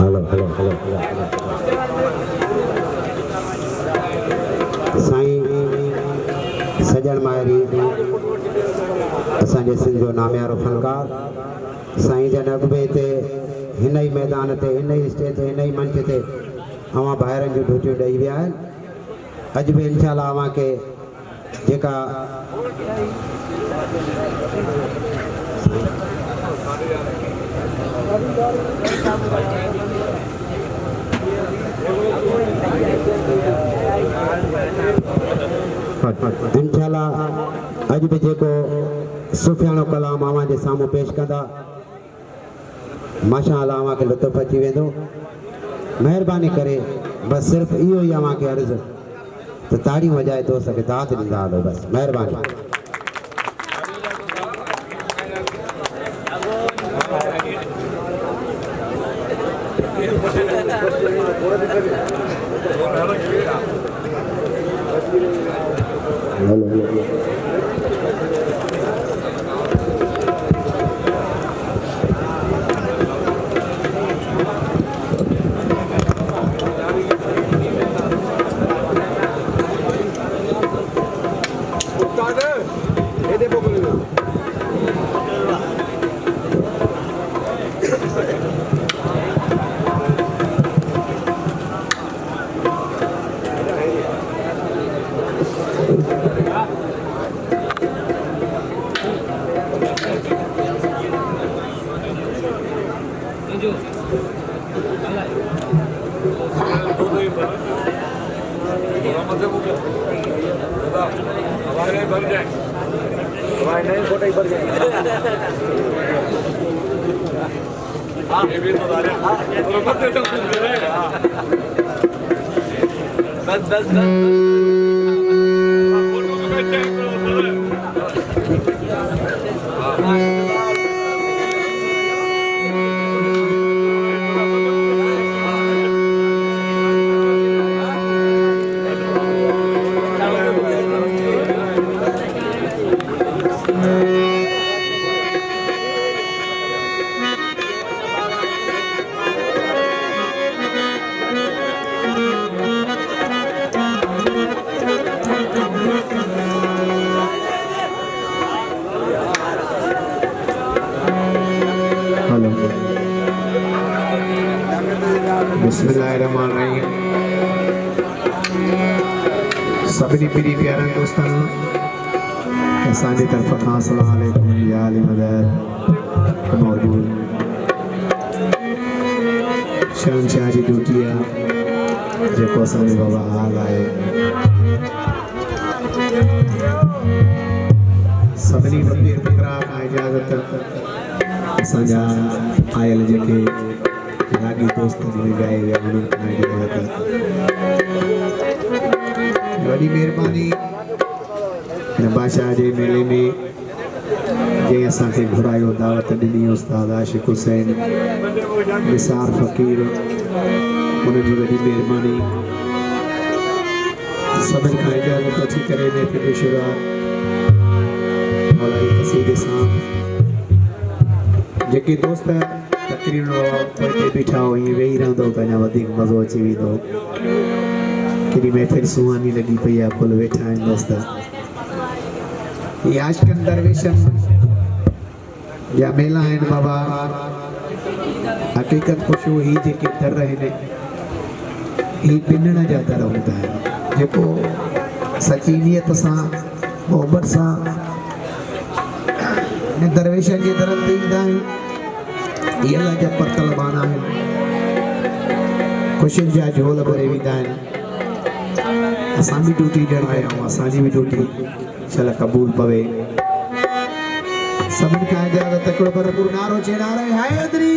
Hello hello hello Sai सजन मायरी असांजे सिंध जो नामियारो फनकार साईं जन अॻिते ते हिन ई मैदान ते हिन ई स्टेज ते हिन ई मंच ते अवां ॿाहिरनि जूं ड्यूटियूं ॾेई विया आहिनि। अॼु बि इंशाअल्लाह अवां खे जेका इंशाअल्लाह अॼु बि जेको सुफ़ियानो कलाम अवां जे साम्हूं पेश कंदा माशाअल्लाह अवां खे लुत्फ़ अची वेंदो। महिरबानी करे बस सिर्फ़ इहो ई अवां खे अर्ज़ु त ताड़ियूं वॼाए दोस्त खे दात ॾींदा हलो बस महिरबानी। बिस्मिल्लाहिर्रहमानिर्रहीम। सभिनी पीरी प्यारनि दोस्तनि असांजी तरफ़ खां अस्सलामु अलैकुम या अली मदद मौजूद शहंशाह जी ड्यूटी आहे जेको असांजो बाबा हाल आहे। सभिनी फ़क़ीर फ़क़रा खां इजाज़त असांजा आयल जेके रागी दोस्त भी गाए हुए उन्होंने खाई इजाज़त वॾी महिरबानी हिन बादशाह जे मेले में जंहिं असांखे घुरायो दावत ॾिनी उस्ताद आशिक़ हुसैन निसार फ़क़ीर उनजी वॾी महिरबानी। सभिनि खां इजाज़त अची करे महफ़िल जी शुरूआत मौलाई क़सीदे सां जेके दोस्त तकरीबन पोइ बीठा हो ईअं वेही रहंदो त अञा वधीक मज़ो अची वेंदो। केॾी महफ़िल सुहानी लॻी पई आहे फुल वेठा आहिनि दोस्त। इहे आशिक़नि दरवेशनि जा मेला आहिनि बाबा। हक़ीक़त पुछो ही जेके दर आहिनि ही पिनण जा दर हूंदा आहिनि जेको सची नियत सां मोहबत सां इन दरवेशनि जे दरनि ते ईंदा आहिनि। ये अल्लाह जा परतलबान आहिनि ख़ुशियुनि जा झोल भरे वेंदा आहिनि। असां बि ड्यूटी ॾियणु आया आहियूं असांजी बि ड्यूटी शल क़बूल पवे। सभिनि खां इजाज़त हिकिड़ो भरपूर नारो चेनारे हैदरी।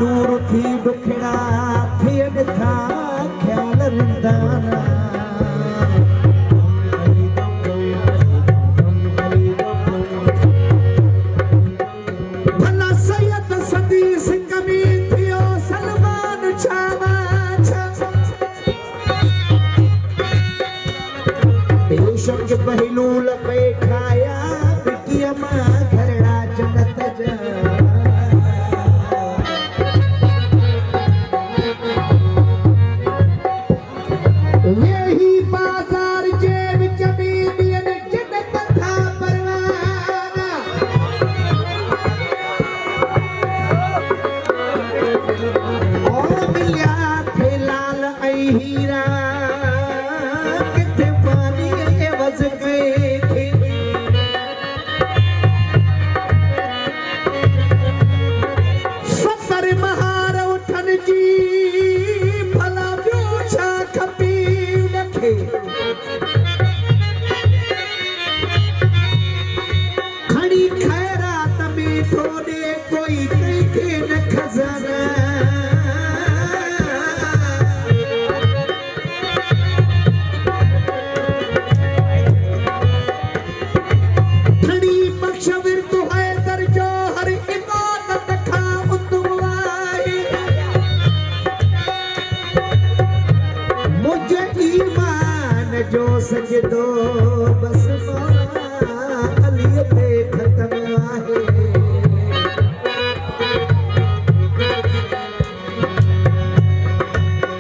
दूर थी दुखड़ा थियन था ख्याल रंदाना भला सैयद सदी सिंह में थियो सलमान छावा बेशक पहलू लपेटाया बिटिया मां घरड़ा जन्नत जा यही बाजार जे विच में बियन जन्नत था परवाना ओ मिलिया थे लाल ऐं हीरा किथे पानी एवज़ कए थे सतर महार उठन जी भला ॿियो छा खपे उनखे खणी खैरात में थो ॾे कोई कंहिंखे न खज़ाना खणी बख़्श विर्त हैदर जो हर इबादत खां उतम आहे मुझे ईमान जो सजदो बस मौला अली पे खत्म आहे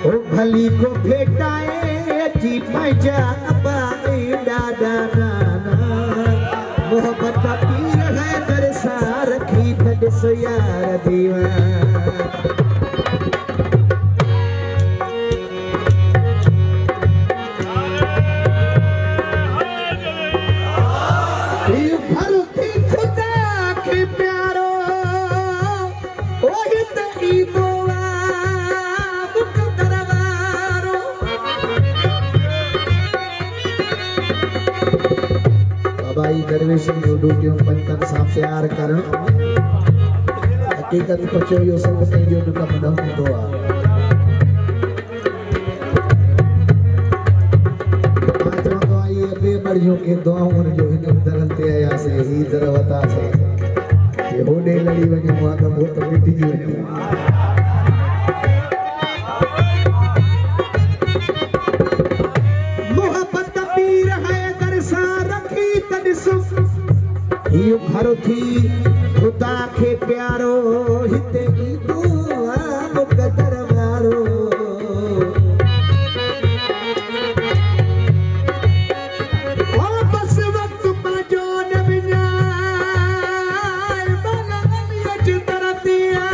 ओ भली को भेटाए अची पंहिंजा अबा ऐं ॾाॾा नाना मोहब्बत पीर हैदर सां रखी त ॾिस यार दीवाना दरवेश ड्यूटियों पंतन सां प्यार करण हकीकत पचो यो सब पंहिंजो कम न हूंदो आहे मां चवंदो आहियां इहे ॿिए मर्जियूं के दुआउनि जो हिन दरनि ते आयासीं ही दर वतासीं हे होॾे लड़ी वञूं आहे त पोइ त मिटिजी वञूं मोहब्बत पीर हैदर सां रखी त ॾिसो इहो घर थी ख़ुदा खे प्यारो हिते ईंदो आहे मुक़दर वारो ओ बस वक़्तु पंहिंजो न विञाए भला अलीअ जी तरफ़ ते आ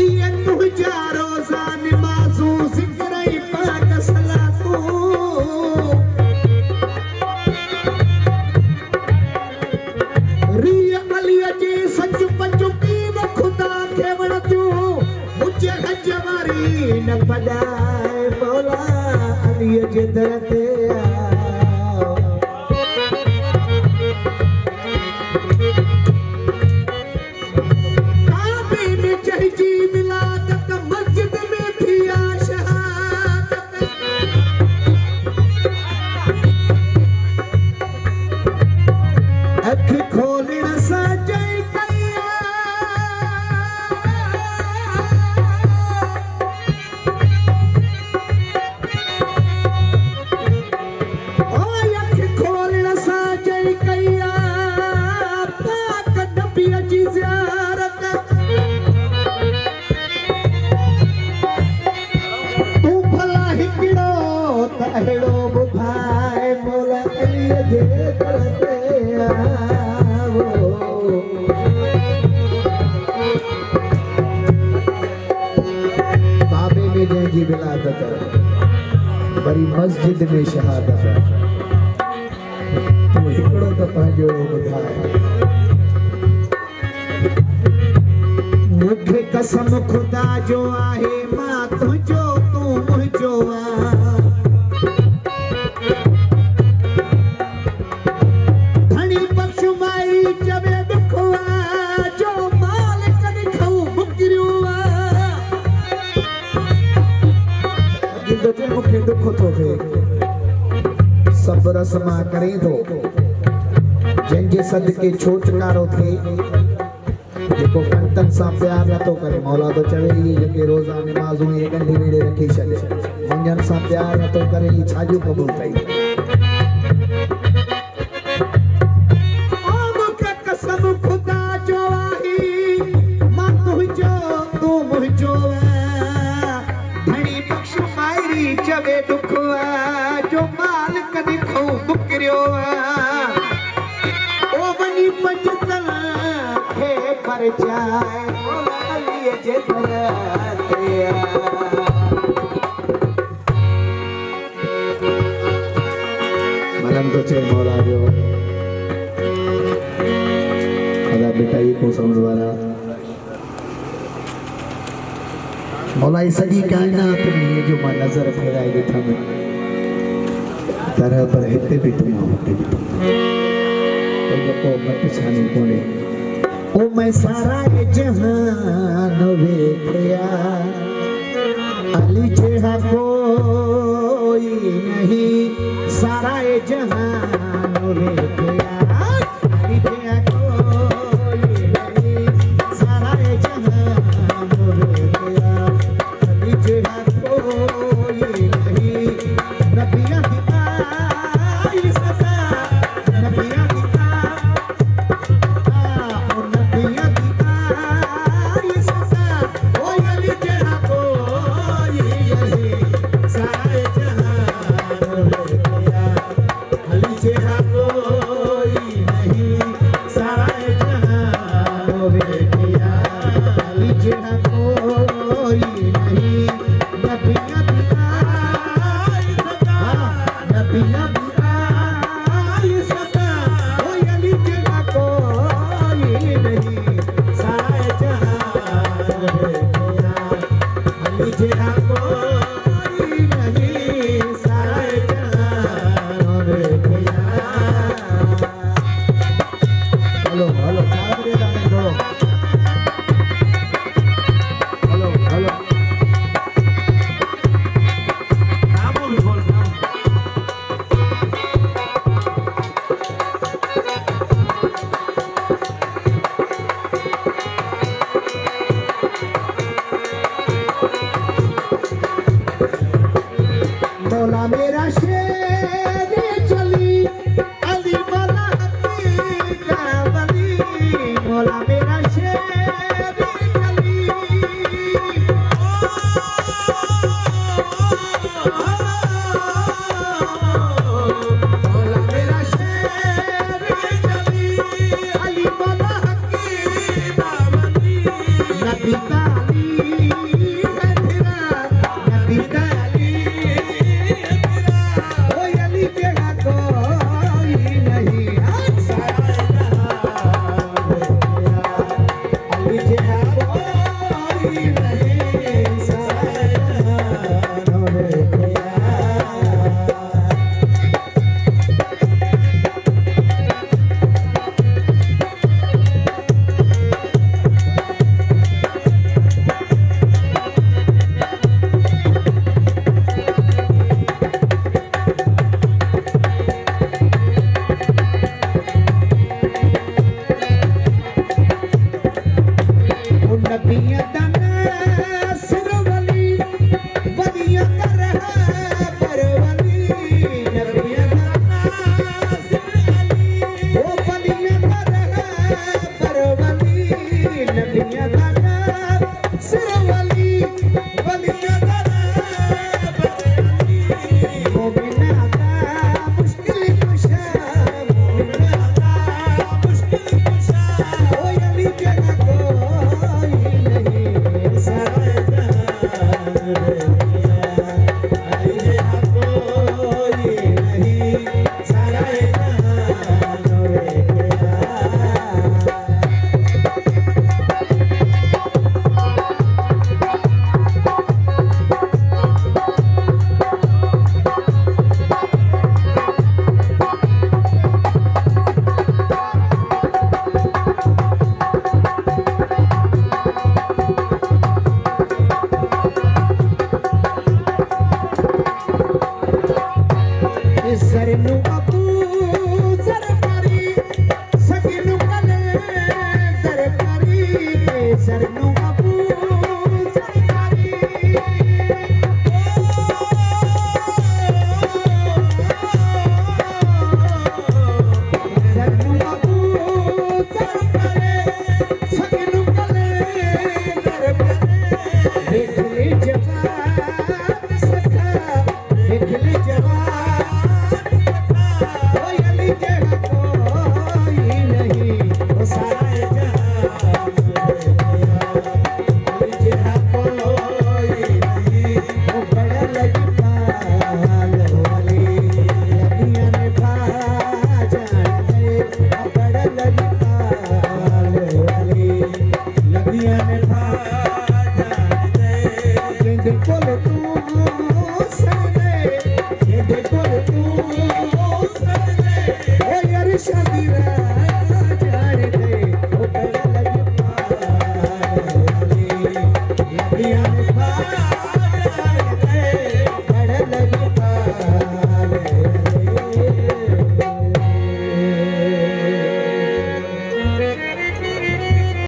इहे तुंहिंजा रोज़ा निमाज़ूं ज़िक्र ई पाक सलातूं रीअ अलीअ जी सच पंज पीव ख़ुदा खे वणंदियूं मुंहिंजे हज वारी न पॾाए मौला अलीअ जे दर ते आ काबे में चहिजी विलादत मस्जिद में थी आ शहादत अख खोलण सां जय कया ओ अख खोलण सां जय कया पाक नबीअ जी ज़ियारत तूं भला हिकिड़ो त अहिड़ो ॿुधाए मौला अलीअ जे दर ते आवो काबे में जंहिंजी विलादत वरी मस्जिद में शहादत तूं हिकिड़ो त पंहिंजो ॿुधाए मूंखे कसम ख़ुदा जो आहे मां तुंहिंजो तूं मुंहिंजो आहे तो जे मुखे दुख तो थे सब रस्मा करे दो जंहिंजे सदके छोटकारो थे जेको कंटन सां प्यार न तो करे मौला तो चवे ई जेके रोज़ा नमाज़ूं ये गंढी वेड़े रखी छॾे मंझंदि सां प्यार न तो करे ई छाजो क़बूल कई ओ मूंखे कसम खुदा जो आहे मां तुंहिंजो तूं मुंहिंजो धणी बख़्श मायरी चवे दुख जो माल कॾहिं खऊं बुकिरियो ओ वञी पंजतल खे पर जाए मौला जे दर ते मरम तो चे मौला जो अदा बेटा ही को समझ वाला मौला ये सॼी कायनात में ये जो मां नज़र फेराए ॾिठा में तरह पर हिते बि तूं हुते बि तूं को मट छानी कोने ओ मैं सारा ये जहान वेखया अली जेहा कोई नहीं सारा ये जहान वेखया अली जेहा कोई नहीं सारा ये जहान वेखया अली जेहा कोई नहीं नबिया की आई सदा नबिया की मौला मेरा शेर चली अली मौला हकीका वली मौला मेरा शेर चली मौला मेरा शेर चली अली मौला हकीका वली नबी ताली है तेरा नबी ताली मन था जानते जिंदे कोल तू सजदे जिंदे कोल तू सजदे ओ यार शादी रा